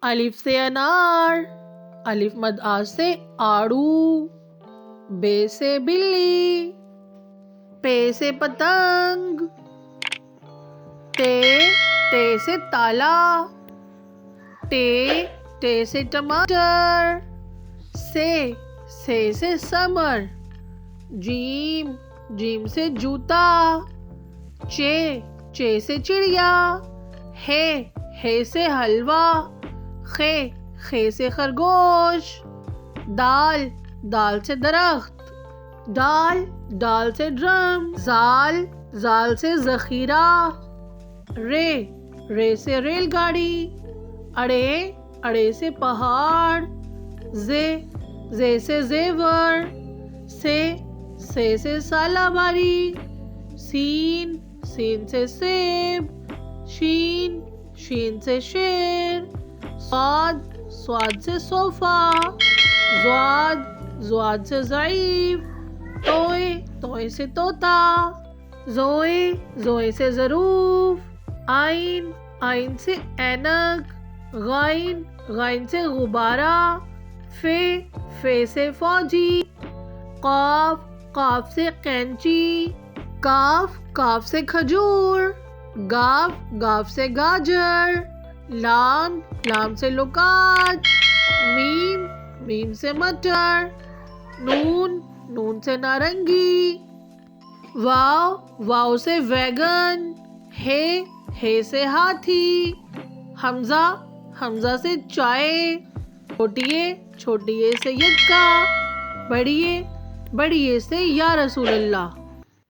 الف سے انار، الف مد آ سے آڑو، بے سے بلی، پے سے پتنگ، تے سے تالا، ٹے سے ٹماٹر، سے سمر، جیم سے جوتا، چے سے چڑیا، ہے سے حلوہ، خے سے خرگوش، دال سے درخت، ڈال سے ڈرم، زال سے ذخیرہ، رے سے ریل گاڑی، اڑے سے پہاڑ، زے سے زیور، سے سالہ باری، سین سے سیب، شین سے شیر، سواد سے صوفہ، زواد سے ضعیف، توئے سے طوطا، زوئے سے ظروف، آئین سے اینک، غائن سے غبارہ، فے سے فوجی، قاف سے قینچی، کاف سے کھجور، گاف سے گاجر، لام سے لکات، میم سے مٹر، نون سے نارنگی، واو سے ویگن، ہے سے ہاتھی، حمزہ سے چائے، چھوٹی اے سے یکا، بڑی اے سے یا رسول اللہ۔